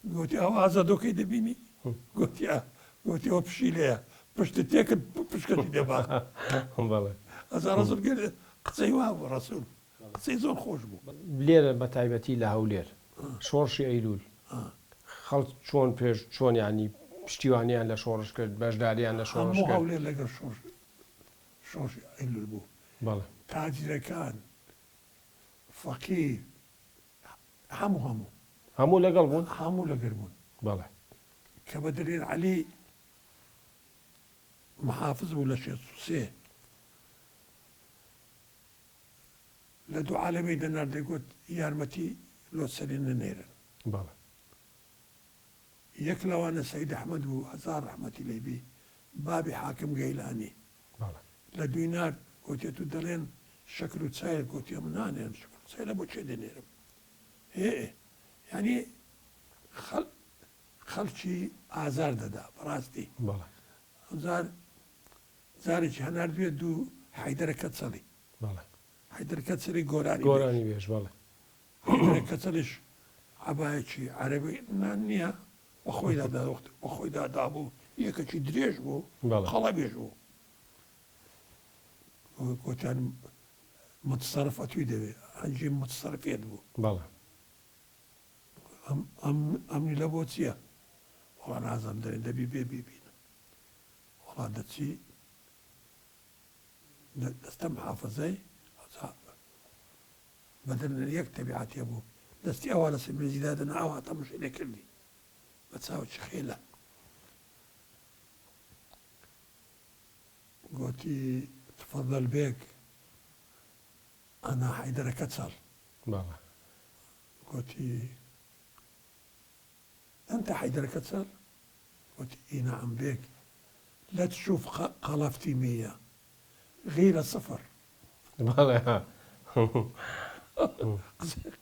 گوتی ئەو ئازادۆکەی دەبینی گوتی ئەوە پشی لەیە پشتە تێکرد پشکەتی دەبا ئەزا ڕەسوول قسەی وا بوو ڕەسوول قسەی زۆر خۆش بوو لێرە بە تایبەتی لە هەولێر شۆڕشی ئەیلول خەڵک چۆن پێش چۆن ینی پشتیوانیان لە شۆڕش کرد بەشداریان لە شۆڕش کرد هەولێر لەگەڵ شۆڕشی ئەیلول بوو تاجرەکان فەقیر هەموو لەگەڵ بوون هەموو لەگەر بوون بەڵێ کە بەدرێن عەلی محافظ بوو لە 63 لە دوو عالەمەی دەنار دەیگوت یارمەتی لۆسەری نەنێرن یەک لەوانە سەید ئەحمەد بوو هەزار ڕەحمەتی لێبی بابی حاکم گەیلانی لە دوی نار گوتێت و دەڵێن شەکر و چایە گوتی ئەم نانێن شکر و چای لە بۆ چێ دەنێرم ینی خەڵکی ئازار دەدا بەڕاستی زارێکی هەناردوێت دوو حەیدەرە کەچەڵی حەیدەر کەچەڵی گۆرانی بێژ بەڵێ حەیدەرە کەچەڵیش عەبایەکی عەرەبی نییە بەخۆی دابوو یەکەکی درێژ بوو خەڵە بێژ بوو گوتیان متصرف ئەتوی دەوێت هەنجی متصرفێت بوو ئەمنی لە بۆ چییە وڵا نازانم دەرێن دەبی بێ ببینە وڵا دەچی دەستە محافەزەی بەدەر یەک تەبیعەتێ بوو دەستی ئەوە لە سمێزیدا دەنا ئەوە تەماشای لێکردی بە چاوی خێلە گوتی تفەضل بێک ئەنا حەیدەرە کەچەڵ گوتی أنت حيدر كتسر؟ قلت إي نعم بك لا تشوف قلفتي 100 غير 0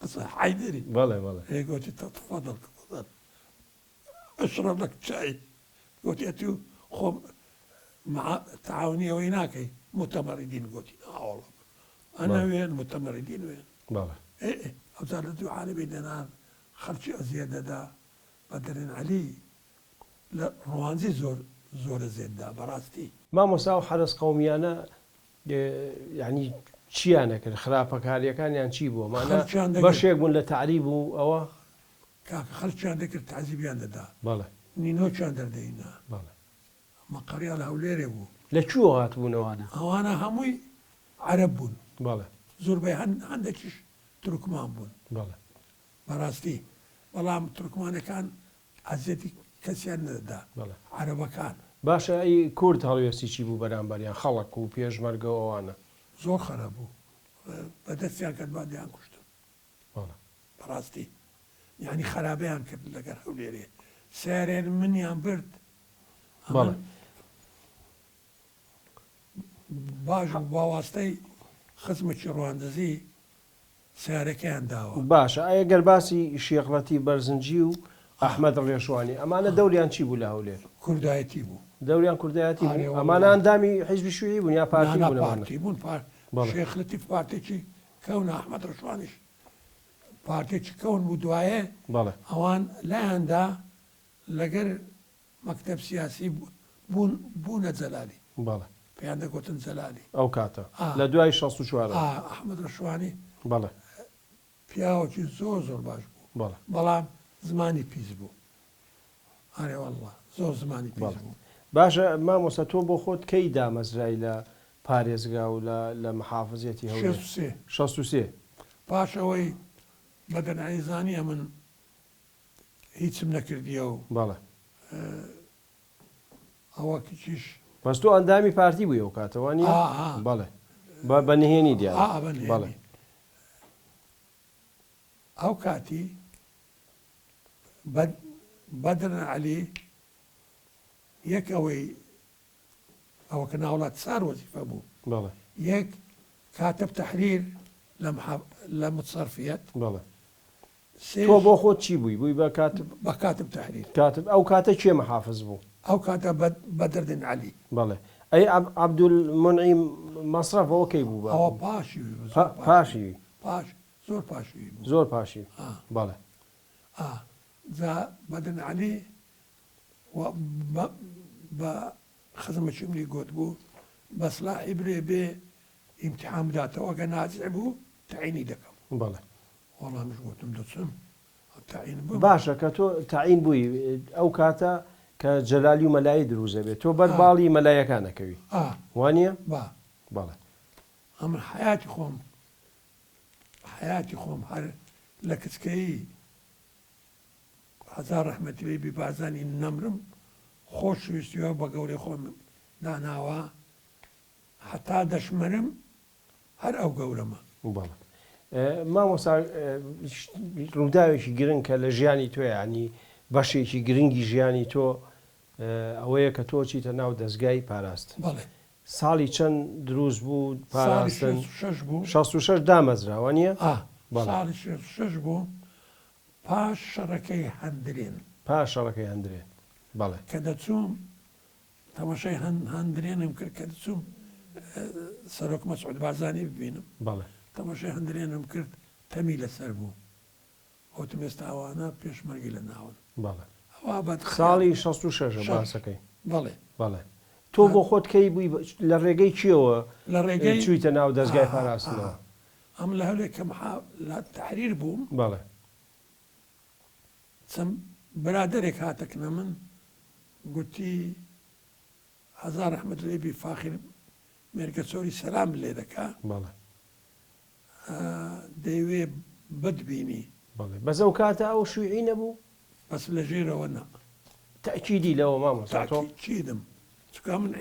قصة حيدري بلى قلت تفضل اشرب لك شاي قلت أتو خم مع تعاونية ويناك متمردين قلت والله أنا وين متمردين وين إيه أوزارتو عالمي دينار خرجي أزيادة دا بەدرێن عەلی لە ڕوانزی زۆرە زێددا بەڕاستی مامۆستا و حرس قەومیانە یعنی چیان نەکرد خراپەکاریەکانیان چی بوو بەشێک بوون لە تعریب و ئەوە کاکە خەڵکیان دەکرد تعزیبیان دەدا نینۆچیان دەردەینا مەقەڕیا لە هەولێرێ بوو لەکوێ هاتبوونەوانە ئەوانە هەمووی عەرەب بوون زۆربەی هەندێکیش تورکمان بوون بەڕاستی بەڵام تورکمانەکان ئازیەتی کەسیان نەدەدا عەرەبەکان باشە ئەی کورد هەڵوێستی چی بوو بەرامبەریان خەڵک و پێشمەرگە ئەوانە زۆر خەراب بوو بەدەستیان کرد بادیان کوشتن بەڕاستی یعنی خەرابەیان کرد لەگەر هەولێرێ سیارێن منیان برد باش و باواستەی خزمێکی ڕواندزی سیارەکەیان داوە باشە ئەگەر باسی شێخڵەتی بەرزنجی و ئەحمەد ڕێشوانی ئەمانە دەوریان چی بوو لە هەولێر کوردایەتی بوو دەوریان کوردایەتی بوو ئەمانە ئەندامی حیزبی شوویی بوون یا پارتی بوون شێخڵەتی پارتێکی کەون ئەحمەد ڕێشوانیش پارتێکی کەون بوو دوایە ئەوان لایەندا لەگەر مەکتەب سیاسی بوونە جەلالی بەڵێ پێیان دەگوتن جەلالی ئەو کاتە لە دوای 64 ئەحمەد ڕەشوانی بەڵێ پیاوەکی زۆر باش بوو بەڵێ بەڵام زمانی پیس بوو ئارێ وەڵڵا زۆر زمانی پیس بوو باشە مامۆستا تۆ بۆ خۆت کەی دامەزرای لە پارێزگا و لە محافزەتی هەولێر 63 پاشەوەی بەدەنعیزانیە من هیچم نەکردیە و بەڵێ ئەوە کچیش بەس تۆ ئەندامی پارتی بووی ئەو کاتەوانی بەڵێ بە نهێنی دیان بەڵێ ئەو کاتی بەدرن عەلی یەک ئەوە کە ناوڵات سار وەزیفە بوو بەڵێ یەک کاتب تەحریر لە متصەرفیەت بەڵێ تۆ بۆ خۆت چی بووی بە کاتب تەحریر کاتب ئەو کاتە کێ مەحافظ بوو ئەو کاتە بەدردن عەلی بەڵێ ئەی عەبدولمونعیم مەسرەف ئەوە کەی بوو ئەوە پاشی زۆر پاشی بوو زۆر پاشی بەڵێ جا بەدرن عەلی بە خزمەتی منی گوت بوو بە سلاحی برێ بێ ئیمتحان بداتەوە ئەگە ناجح بوو تەعینی دەکەم بەڵێ وەڵامیش گوتم دەچم تەعین باشە کە تۆ تەعین بووی ئەو کاتە کە جەلالی و مەلایی دروزە بێت تۆ بەرباڵی مەلایەکانەکەوی وانە بەڵێ ئەمن حیاتی خۆم هەر لە کچکەی هەزار ڕەحمەتی لێ بی بازانی نەمرم خۆشویستیوە بە گەورەی خۆم داناوە حتا دەشمەرم هەر ئەو گەورەمە بەڵێ مامۆستا ڕووداوێکی گرنگ کە لە ژیانی تۆ ینی بەشێکی گرنگی ژیانی تۆ ئەوەیە کە تۆ چیتە ناو دەستگای پاراست ساڵی چەند دروست بوو پاراستن 66 دامەزراوە نیە ساڵی 6 بوو پاش شەڕەکەی هەندرێن بەڵێ کە دەچووم تەماشای هەندرێنم کرد کە دەچووم سەرۆک مەسعود بارزانی ببینم بەڵێ تەماشای هەندرێنم کرد تەمی لەسەر بوو ئەوتم ئێستا ئەوانە پێشمەرگی لە ناون بەڵێ ساڵی 66 باسەکەی بەڵێ تۆ بۆ خۆت کەی بووی لە ڕێگەی چیەوە لە ڕێگەی چوویتە ناو دەستگای پاراستنەوە ئەم لە هەولێک کە لە تەحریر بووم بەڵێ چەند برادێک هاتەکنە من گوتی هەزار ڕەحمەت لێبی فاخر مێرگەچۆری سەلام لێ دەکا بەڵێ دەیوێ بتبینی بەڵێ بەس ئەو کاتە ئەو شوێعی نەبوو بەس لە ژێرەوە نا تەکیدی لەوە مامۆستا تۆ چیدم چکە من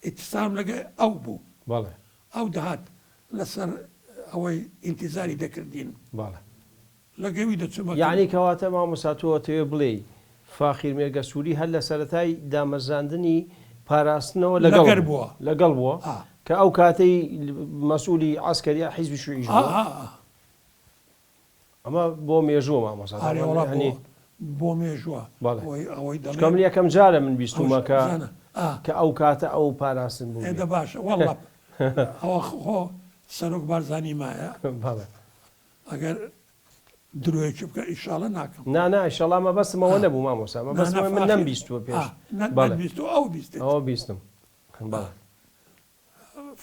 ئیتسام لەگە ئەو بوو بەڵێ ئەو دەهات لەسەر ئەوەی ئینتیزاری دەکردین بەڵێ لەگەوی دەچمە یعنی کەواتە مامۆستا تۆ تەوێ بڵێ فاخیر مێرگە سووری هەر لە سەرەتای دامەزاندنی پاراستنەوە لەگەڵ بووە کە ئەو کاتەی مەسئولی عسکەریە حیزبی شوعیش بوو ئەمە بۆ مێژووە مامۆستا بۆ مێژووە من یەکەم جارە من بیستومە کە ئەو کاتە ئەو پاراستن بوو ئێدە باشە وەڵڵا ئەوە خۆ سەرۆک بارزانی مایە ئەگەر درۆیەکی بکە ئیشاڵە ناکەم نا ئیشاڵامە بەسمەوە نەبوو مامۆستا بەسمەوە من نەمبیستوە پێش ئەو بیستم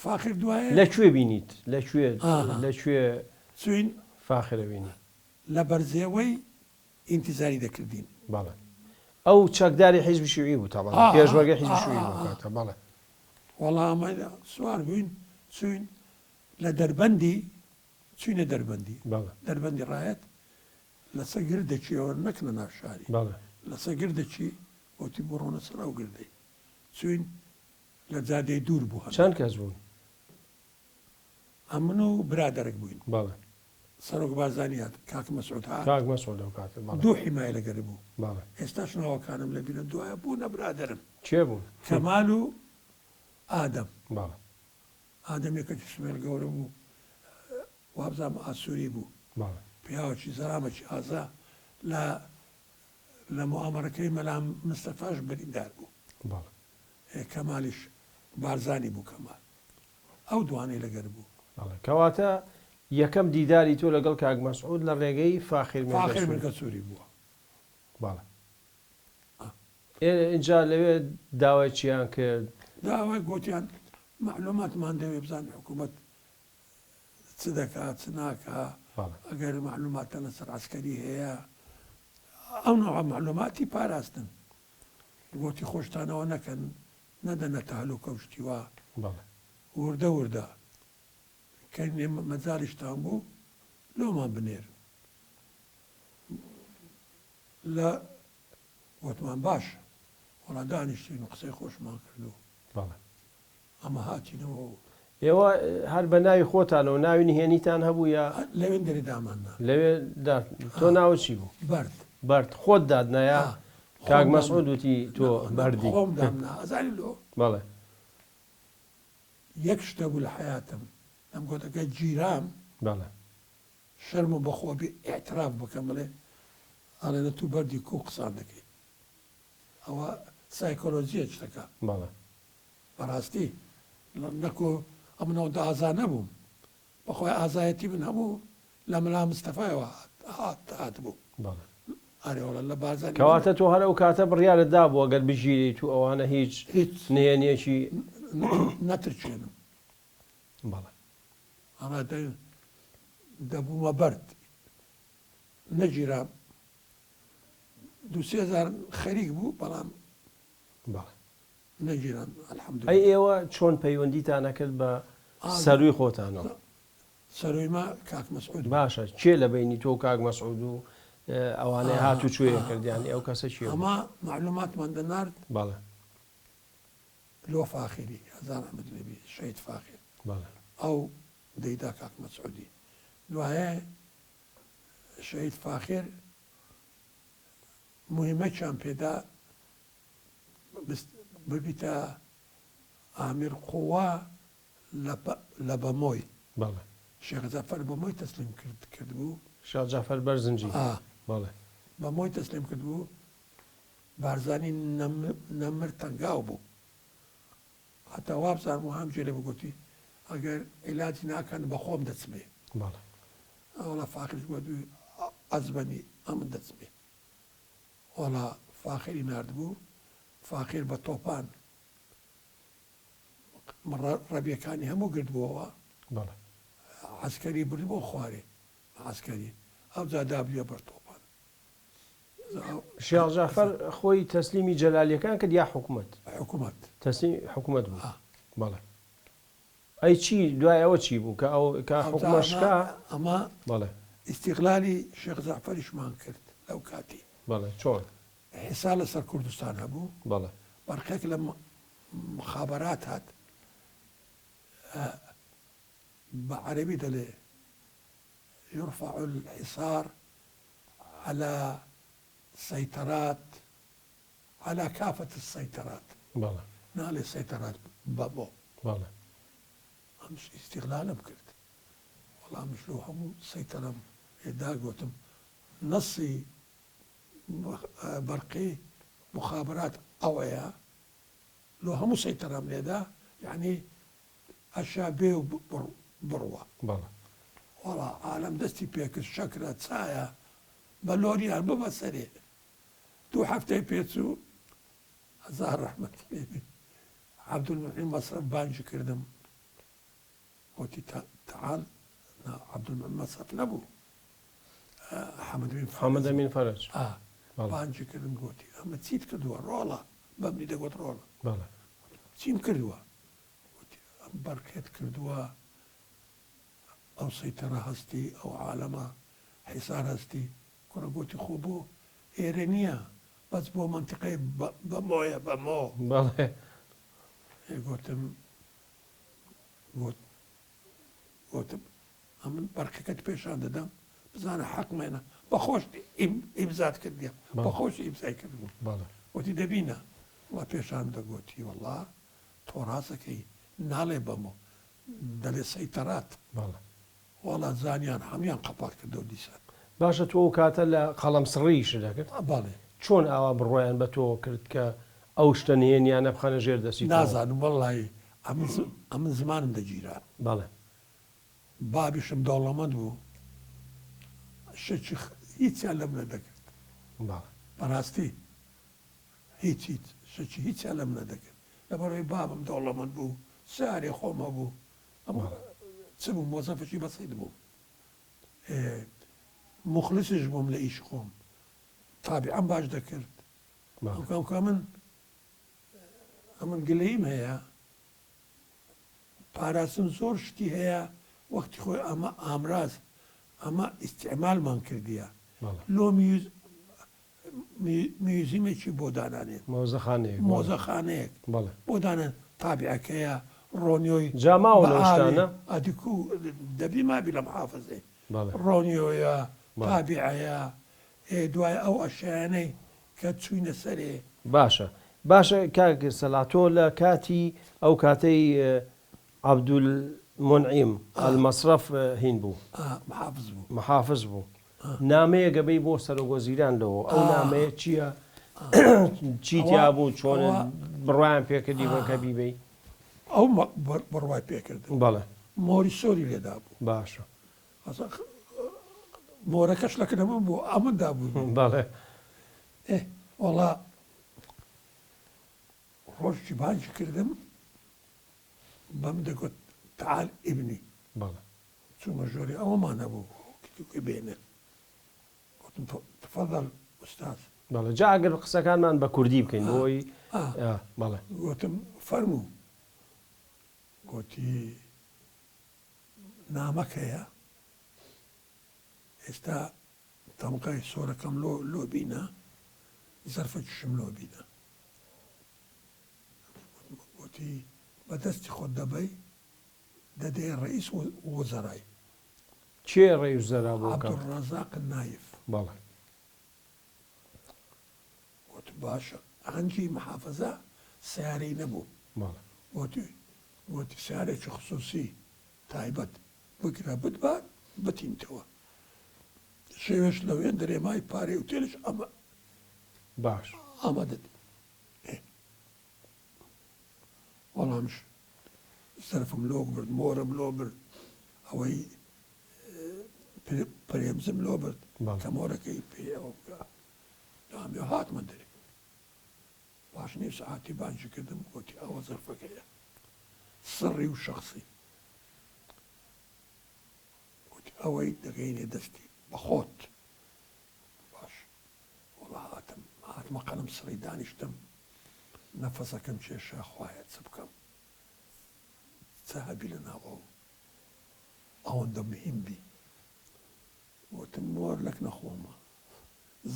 فاخر دوایە لەکوێ بینیت لەکوێ چوین فاخرە بینی لە بەرزێوەی ئینتیزاری دەکردین بەڵێ ئەو چەکداری حیزبی شیوعی بوو تاڵ پێشوەگە حیزبی شیوعی بوو بەڵێ وەڵامە سوار بووین چوین لە دەربەندی چوینە دەربەندی دەربەندی ڕایەت لەسەر گردێکیەوە نەکنە ناوشاری لەسەر گردێکی وتی بڕۆنە سەر ئەو گردەی چوین لە جادەی دوور بوو چەند کەس بوون ئەمن و برادێک بووین بەڵێ سەرۆک بارزانی هات کاک مەسعود هات دوو حیمای لەگەر بوو بەڵێ ئێستاش ناوەکانم لە بینە دوایە بوونە برادرم چێ بوون کەمال و ئادەم بەڵێ ئادەمێکەکی سمێر گەورە بوو وابزام ئاسووری بوو پیاوەکی زەرامەکی ئازا لە موامەرەکەی مەلام مستەفاش بریندار بوو کەمالیش بارزانی بوو کەمال ئەو دوانەی لەگەر بوو کەواتە یەکەم دیداری تۆ لەگەڵ کاک مەسعود لە ڕێگەی فاخر مێرگەچۆری بووە بەڵێ اینجا لەوێ داوای چیان کرد داوای گوتیان معلوماتمان دەوێ بزان حکوومەت چ دەکات چ ناکا ئەگەر معلوماتە لەسەر عسکەری هەیە ئەو نوع معلوماتی پاراستن گوتی خۆشتانەوە نەکەن نەدەنە تاالوکە و شتیوە وردە وردە کە مەجاالیشتان بوو لۆمان بنێر لە وتمان باش وڵا دانیشتین و قسەی خۆشمان کردو ئەمە هاتینەوە ئێوە هەر بە ناوی خۆتانەوە ناوی نهێنیتان هەبوو یا لەوێن دەریداماننا لەوێ تۆ ناوە چی بوو بەرد خۆت دادنایە کاک مەسعود وتی تۆ بەردی خۆم دامنا ئەزانی لۆ بەڵێ یەک شتە بوو لە حیاتم ئەم گۆتەکە گیرام بەڵێ شەرم و بەخۆبی ئێعتراف بکەم بڵێ ئەڵێ لە تو بەردی کو قسان دەکەی ئەوە سایکۆلۆجیە شتەکە بەڵێ بەڕاستی نەکۆ ئەمنەوەدا ئازا نەبووم بەخۆی ئازایەتی من هەموو لە ملا مستەفایەوە هات بوو ئارێوەڵە لە بازاری کەواتە تۆ هەر ئەو کاتە بڕیارت دابوو ئەگەر بژیری تو ئەوانە هیچ نهێنیەکی نەترچێنم بەڵێ ئەڵە دەبوومە بەرد نەگیرام 2,000 خەریک بوو بەڵام بەڵێ نەگیران الحەمدولێ ئەی ئێوە چۆن پەیوەندیتان نەکرد بە سەروی خۆتانەوە سەرویمە کاک مەسعود باشە چێ لە بینی تۆ کاک مەسعود و ئەوانەی هاتو کوێیە کردیانی ئەو کەسە چی ئەمە معلوماتمان دەنارد بەڵێ لۆ فاخری هەزار ئەحمەد لەبی شەید فاخر بەڵێ ئەو دەیدا کاک مەسعودی دوایە شەید فاخر مهمەتیان پێدا ببیتە ئامیر قووا لە بەمۆی بەڵێ شێخ جەعفەر بەمۆی تەسلیم کرد بوو شێخ جەعفەر بەرزنجی بەڵێ بەمۆی تەسلیم کرد بوو بارزانی نەمر تەنگاو بوو هەتا وابزار و هەم جێلێ بگوتی ئەگەر عیلاجی ناکەن بەخۆم دەچمێ بەڵێ وەڵا فاخرش بۆ دوی ئەزبەنی ئەمن دەچمێ وەڵا فاخری نردبوو فاخر بە تۆپان ڕەبیەکانی هەموو گردبووەوە عسکەری برد بۆ خوارێ عسکەری ئەو جا دابلیە بەر تۆپان شێخ جەعفەر خۆی تەسلیمی جەلالیەکان کرد یا حکوومەت حکوومەت تەسلیم حکوومەت بوو بەڵێ ئەی چی دوای ئەوە چی بوو کە ئەو کە حکوومەشکا ئەمە بەڵێ ئیستیقلالی شێخ جەعفەریشمان کرد لەو کاتی بەڵێ چۆن حسا لەسەر کوردستان هەبوو بەڵێ بەرخێک لە مخابرات هات بعربي دلي يرفع الحصار على سيطرات على كافة السيطرات بلى نالي سيطرات بابو بلى مش استغلال بكرت والله مش لو هم سيطرة يداقوتم نصي برقي مخابرات أوعية لو هم سيطرة من يدا يعني الشعبي بروة بلى والله عالم دستي بيك الشكرة تسايا بلوريان بابا سريع تو حفتي بيتسو هزار رحمة بيبي عبد المنعم مصرف بانج كردم قلت تعال عبد المنعم مصرف نبو حمد بن فرج حمد بن فرج بانج كردم قلت اما تسيت كدوا رولا ببني دقوت رولا بلى تيم كردوا بركات كردوا او سيطرة هستي او عالمة حصار هستي كنا قلت خوبو ايرانيا بس بو منطقة بمويا بمو بلى قلتم قلتم من بركات بيشان ددم بزانا حق مينا بخوش ابزات كرديا بخوش ابزاي كردو بلى قلت دبينا والله بيشان دا قلتي والله توراسك نالي بمو دلي سيطرات بلى والله زانيان حميان قباك كردو ديسان باشە تۆ ئەو کاتە لە قەڵەمسڕیش دەکرد بالي چۆن ئاوا بڕۆیان بە تۆ کرد کە ئەو شتە نهێنیانە بخەنە ژێر دەستی نازانم والله ئەم زمانم دەگیرا بەڵێ بابیشم دەوڵەمەند بوو شەچی هیچیان لەم نەدەکرد بەڵێ بەڕاستی هیچ شەچی هیچیان لەم نەدەکرد لەبەرەوەی بابم دەوڵەمەند بوو سیارێ خۆم هەبوو ئەمە چ بوو مۆزەفەشی بەسیط بوو مخلصش بووم لە ئیش خۆم تابعەم باش دەکرد من گلەیم هەیە پاراسم زۆر شتی هەیە وەختی خۆی ئەمە ئامراز ئەمە ئیستعمالمان کردیە لۆ میوزیمێکی بۆ دانانێت مۆزەخانەیەک بۆ دانان تابعەکەیە ڕۆنیۆی جاماوەشتانە ئەدیکو دەبی مابی لە محافظێ ڕۆنیۆیە تابعەیە دوای ئەو ئەشیانەی کە چوینە سەرێ باشە کاک سەلاتۆ لە کاتی ئەو کاتەی عەبدولمونعیم ئەلمەسرەف هین بوو محافظ بوو نامەیە گەبەی بۆ سەرۆگۆزیران لەوە ئەو نامەیە چییە چیتیا بوو چۆن بڕوایان پێکردی بۆکە بیبەی ئەو بڕوای پێکرد بەڵێ مۆری سۆری لێدا بوو باشە مۆرەکەش لەکردەمە بۆ ئەمەدا بوو بەڵێ وەڵا ڕۆژی بانجی کردم بەم دەگوت تعال ئیبنی چوومە ژۆری ئەوەمان هەبوو کتێکی بێنێ گوتم تفەضەل ئوستاز بەڵێ جا ئەگەر قسەکانمان بە کوردی بکەین بۆی بەڵێ گوتم فەرموو گوتی نامەک هەیە ئێستا تەمقای سۆرەکەم لۆ بینە زەرفەکیشم لۆ بینە گوتی بەدەستی خۆت دەبەی دەدەی ڕئیس وەزەرای چێ ڕێی وزەرا بۆ عەبدوڵڕەزاق نایف بەڵێ گوت باشە هەنجی محافەزە سیارەی نەبوو گوتی سیارێکی خصوصی تایبەت بگرە بتبات بتینتەوە شێوێش لەوێن دەرێمای پارەی وتێلش ئەمە باش ئامادە وەڵامش سەرفم لۆ برد مۆرم لۆ برد ئەوەی پرێمزم لۆ برد کە مۆرەکەی پێەوە بکە دامێ هاتمە دەرێ باش نیو سعاتی بانجی کردم گوتی ئەوە زەرفەکەیە سڕی و شخصی گوتی ئەوەی دەگەینێ دەستی بەخۆت باش وەڵا هاتمە قەلم سڕی دانیشتم نەفەسەکەم کێشە خوایە چ بکەم چە هەبی لە ناوەوە ئەوەندە مهم بی وتم مۆر لەک نەخۆمە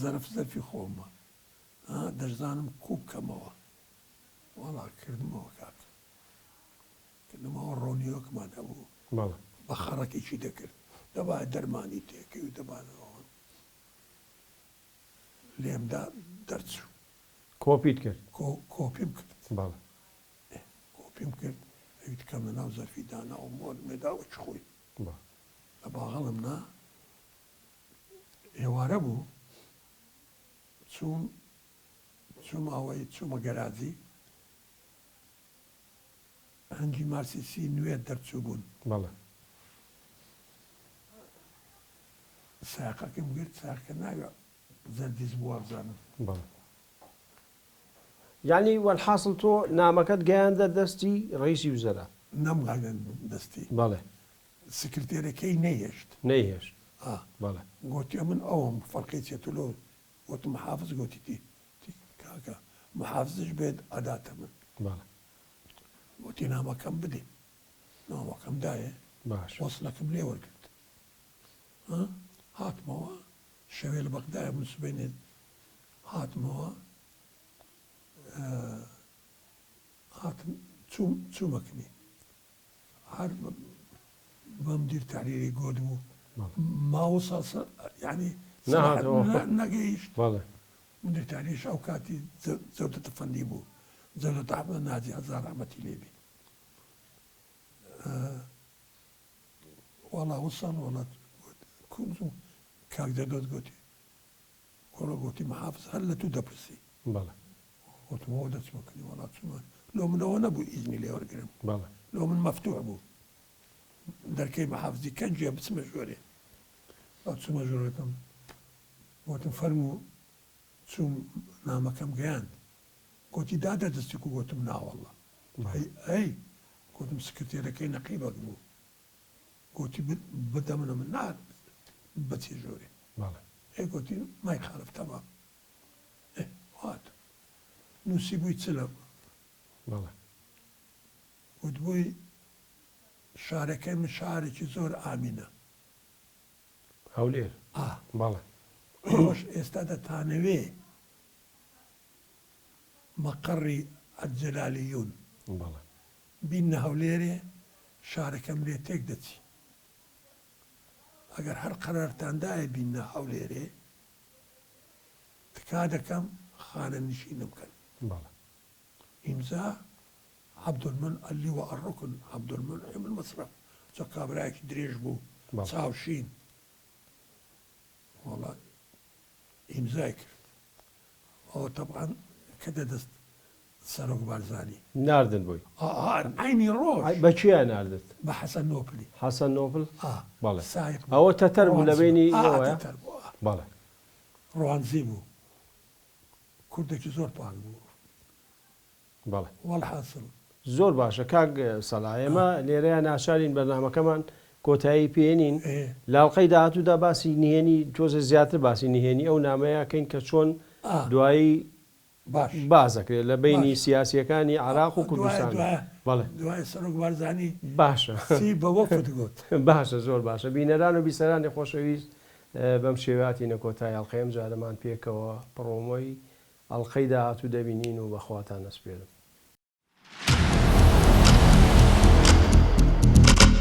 زەرفی خۆمە دەشزانم کوو بکەمەوە وەڵا کردمەوە کاک کردمەوە ڕۆنیۆکمان هەبوو بە خەڕەکێکی دەکرد دەبا دەرمانی تێکەی و دەبانەوە لێمدا دەرچوو کۆپیت کرد کۆپیم کرد کۆپیم کرد ئەویت کەم لە ناو زەرفی دانا و مۆر مێداوە چ خۆی لە باغەڵم نا ئێوارە بوو چووم ئەوەی چوومە گەراجی هەنگی مارسیسی نوێ دەرچوو بوون ساقەکەم گرت ساقەکە ناوێ زەردیز بووە بزانم یعنی وەلحاصل تۆ نامەکەت گەیاندە دەستی ڕئیسی وزەرا نەمگەیاندە دەستی بەڵێ سکرتێرەکەی نەیهێشت بەڵێ گوتی من ئەوم فەرقی چێتلۆ گوتم محافظ گوتی کاکە محافزش بێت ئەداتە من گوتی نامەکەم بدەین نامەکەم دایە وەسڵەکەم لێ وەرگرت هاتمەوە شەوێ لە بەغدایە من سبەینێت هاتمەوە هاتم چوومەکنی هەر بەم دیر تحریری گۆد بوو ماوە ساسە یعنی نەگەیشت مدیر تحریش ئەو کاتی زەودەتە فەندی بوو زەودەتە ئەحمەد ناجی هەزار ڕەحمەتی لێبی وەڵا وسان وەڵا کونز و کاک دەدۆت گوتی کۆڵە گوتی محافظ هەر لە تو دەپرسی وتمەوە دەچمەکنی وەڵا چوومە لۆ منەوە نەبوو ئیزنی لێ وەرگرم لۆ من مەفتوح بوو دەرکەی محافزی کەنجێ بچمە ژۆرێ چوومە ژۆرەکەم گوتم فەرموو چووم نامەکەم گەیاند گوتی دادە دەستی و گوتم ناوەڵڵە ئەی گوتم سکرتێرەکەی نەقیبەک بوو گوتی بدە منە من نار بەچی ژۆرێ ئێ گوتی مای خالف تەمام هات نووسی بووی چلە وتبووی شارەکەی من شارێکی زۆر ئامینە هەولێر خۆش ئێستا دەتانەوێ مەقڕی ئەجلالیون بینە هەولێرێ شارەکەم لێ تێک دەچی ئەگەر هەر قەرارتاندایە بینە هەولێرێ تکا دەکەم خانە نشینە بکەن ئیمزا عەبدولمەنعەلی و ئەڕکن عەبدولمەنعیم المەصرف چۆ کابرایەکی درێژ بوو چاوشین وڵا ئیمزای کرد ئەوە تەبعان کە دەدەست سەرۆک بارزانی ناردن بووی عینی ڕۆژ بەچیان ناردت بە حەسەن نۆپلی حەسەن نۆپل سایق ئەوە تەتەر بوو لە بینی بەڵێ ڕوانزی بوو کوردێکی زۆر پاک بوو وەڵحاسڵ زۆر باشە کاک سەڵا ئێمە لێرەیە ناچارین بەرنامەکەمان کۆتایی پێێنین لاڵقەی داهاتوودا باسی نهێنی تۆزە زیاتر باسی نهێنی ئەو نامەیەکەین کە چۆن دوایی بازەکرێت لە بینی سیاسیەکانی عراق و کوردستان دوای سەرۆک بارزانی باشە بەوە فتگوت باشە زۆر باشە بینەران و بیسەرانی خۆشەویست بەم شێواتی نەکۆتای ئەڵقەیەم جارەمان پێکەوە پڕۆمۆی ئەڵقەی داهاتوو دەبینین و بەخواتان نەسپێرم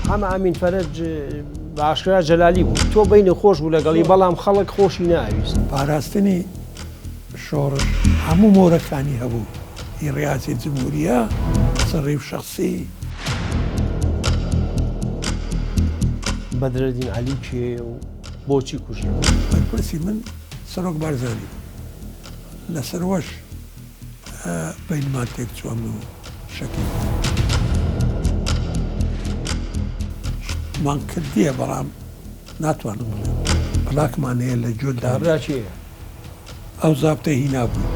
ئەمە ئامین فەرەج باشکرا جەلالی بوو تۆ بینی خۆش بوو لەگەڵی بەڵام خەڵک خۆشی ناویست پاراستنی شۆڕش هەموو مۆرەکانی هەبوو هی ڕیاسی جمهوریە سەڕی و شەخسی بەدرەدین عەلی کێ و بۆچی کوژرا پرسی من سەرۆک بارزانی لەسەروەش بینمان تێک چووەم و شەکی مان کردیە بەڵام ناتوانم پلاکمان هەیە لە جۆدا دابرا چیە؟ ئەو زابتە هینا بوو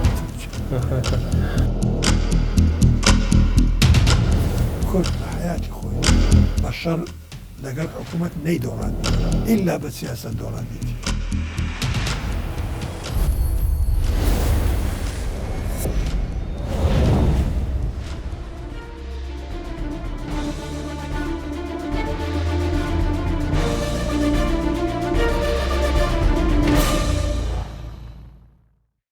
کورد بە حیاتی خۆی بە شەڕ لەگەڵ حکوومەت نەیدۆڕاندی ئیلا بە سیاسەت دۆڕاندێتی